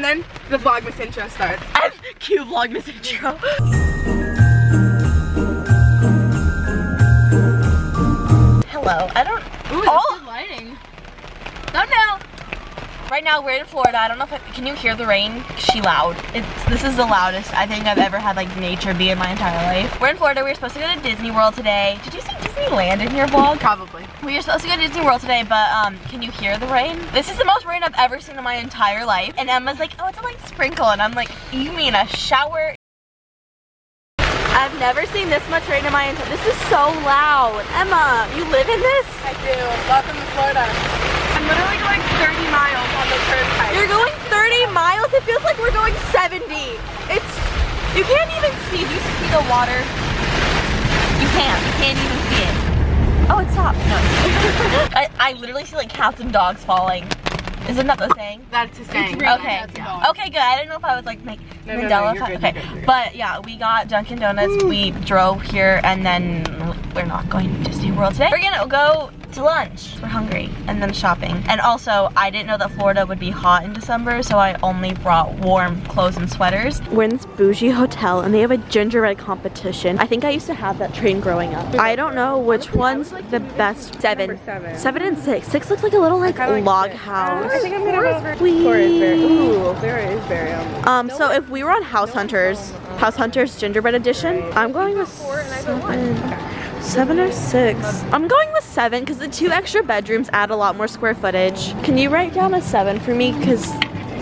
then the Vlogmas intro starts. Cue Vlogmas intro. Hello. I don't. Ooh, that's good lighting. Thumbnail. Right now we're in Florida. I don't know if can you hear the rain? She loud. This is the loudest I think I've ever had like nature be in my entire life. We're in Florida. We were supposed to go to Disney World today. Did you see Disneyland in your vlog? Probably. We were supposed to go to Disney World today, but can you hear the rain? This is the most rain I've ever seen in my entire life. And Emma's like, oh, it's a light sprinkle, and I'm like, you mean a shower? I've never seen this much rain in my entire. This is so loud. Emma, you live in this? I do. Welcome to Florida. I'm literally going 30 miles on the turnpike. You're going 30 miles? It feels like we're going 70. You can't even see. Do you see the water? You can't even see it. Oh, it stopped. No. I literally see like cats and dogs falling. Isn't that the saying? That's the saying. Okay. Okay, good. I didn't know if I was like Mandela. You're Okay. good. But yeah, we got Dunkin' Donuts. Woo. We drove here and then we're not going to Disney World today. We're gonna go to lunch. We're hungry. And then shopping. And also, I didn't know that Florida would be hot in December, so I only brought warm clothes and sweaters. We're in this bougie hotel and they have a gingerbread competition. I think I used to have that train growing up. I don't know which one's the best. Seven and six. Six looks like a little like log house. I think I'm gonna go for Sweet. Ooh, there is berry. So if we were on House Hunters gingerbread edition, I'm going with 7 or 6. I'm going with 7 because the 2 extra bedrooms add a lot more square footage. Can you write down a 7 for me? Because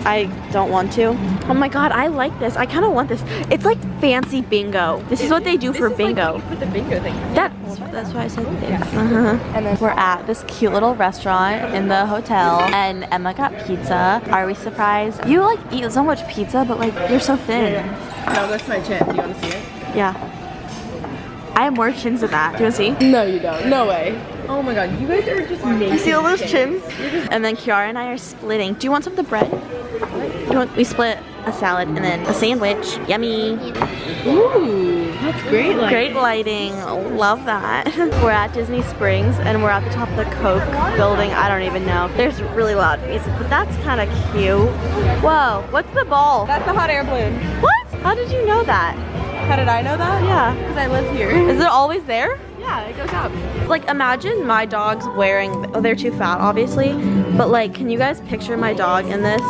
I don't want to. Oh my god, I like this. I kind of want this. It's like fancy bingo. This is what they do for bingo. Like, put the bingo thing. That's why I said this. And then we're at this cute little restaurant in the hotel, and Emma got pizza. Are we surprised? You like eat so much pizza, but like you're so thin. No, that's my chin. Do you want to see it? Yeah. I have more chins than that. Do you want to see? No, you don't. No way. Oh my god, you guys are just making. You see all those chins? And then Kiara and I are splitting. Do you want some of the bread? We split a salad and then a sandwich. Yummy. Ooh, that's great lighting. Great lighting. Love that. We're at Disney Springs and we're at the top of the Coke building. I don't even know. There's really loud music, but that's kind of cute. Whoa, what's the ball? That's the hot air balloon. What? How did you know that? How did I know that? Yeah. Because I live here. Is it always there? Yeah, it goes up. Like imagine my dog's wearing, oh they're too fat obviously, but like can you guys picture my dog in this?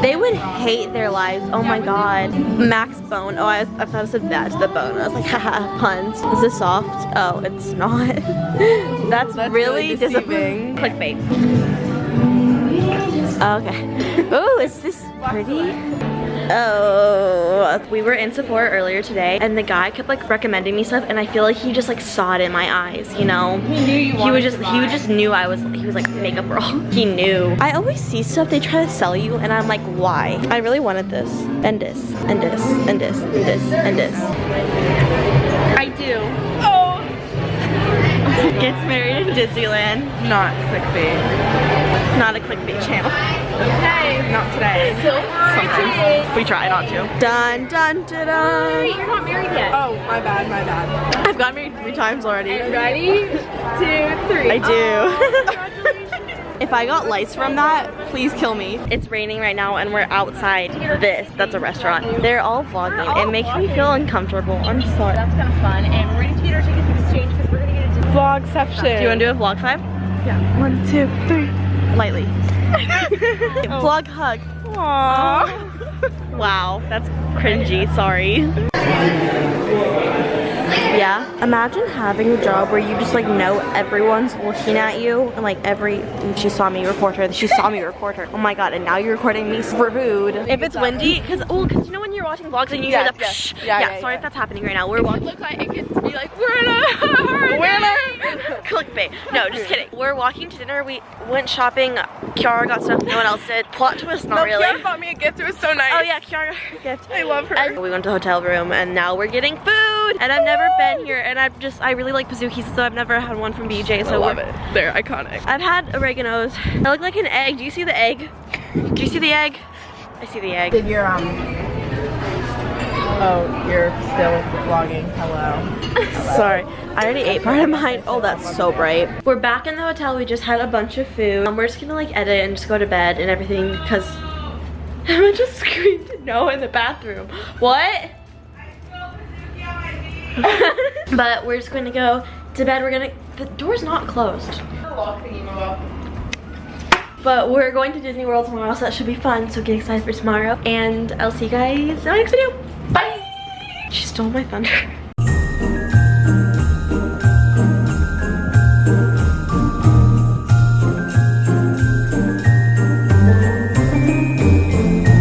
They would hate their lives. Oh my god. Max bone. Oh I thought I said that to the bone. I was like haha puns. Is this soft? Oh it's not. That's really deceiving. Clickbait. Okay. Oh is this pretty? Oh, we were in Sephora earlier today and the guy kept like recommending me stuff and I feel like he just like saw it in my eyes, you know? He knew you wanted to buy. He just knew he was like makeup girl. He knew. I always see stuff they try to sell you and I'm like, why? I really wanted this and this and this and this and this and this. I do. Oh. Gets married in Disneyland. Not clickbait. Not a clickbait channel. Hey, not today. Sometimes. We try not to. Dun dun dun dun. Wait, you're not married yet. Oh, my bad, my bad. I've gotten married 3 times already. Are you ready? 2, 3. I do. Oh, congratulations. If I got lice from that, please kill me. It's raining right now and we're outside that's a restaurant. They're all vlogging. It makes me feel uncomfortable. I'm sorry. That's kind of fun. And we're going to get our tickets in exchange because we're going to get a vlogception. Do you want to do a vlog 5? Yeah. 1, 2, 3. Lightly. Vlog hug. Aww. Wow, that's cringy, sorry. Yeah, imagine having a job where you just like know everyone's looking at you and like she saw me record her, she saw me record her. Oh my god, and now you're recording me. Rude. If it's windy, because you know when you're watching vlogs and you hear the psh. Yeah, sorry if that's happening right now. We're walking. It could be like, we're in a hurricane. Clickbait. No, just kidding. We're walking to dinner. We went shopping. Kiara got stuff no one else did. Plot twist, not really. Kiara bought me a gift. It was so nice. Oh yeah, Kiara got her gift. I love her. And we went to the hotel room and now we're getting food. And I've never been here and I really like Pazookies, so I've never had one from BJ. So I love it. They're iconic. I've had oreganos. I look like an egg. Do you see the egg? Do you see the egg? I see the egg. Did your oh, you're still vlogging. Hello. Sorry, I already ate part of mine. Oh, that's so bright. We're back in the hotel. We just had a bunch of food. We're just gonna like edit and just go to bed and everything because Emma just screamed no in the bathroom. What? But we're just going to go to bed. The door's not closed. But we're going to Disney World tomorrow, so that should be fun. So get excited for tomorrow. And I'll see you guys in my next video. Bye! She stole my thunder.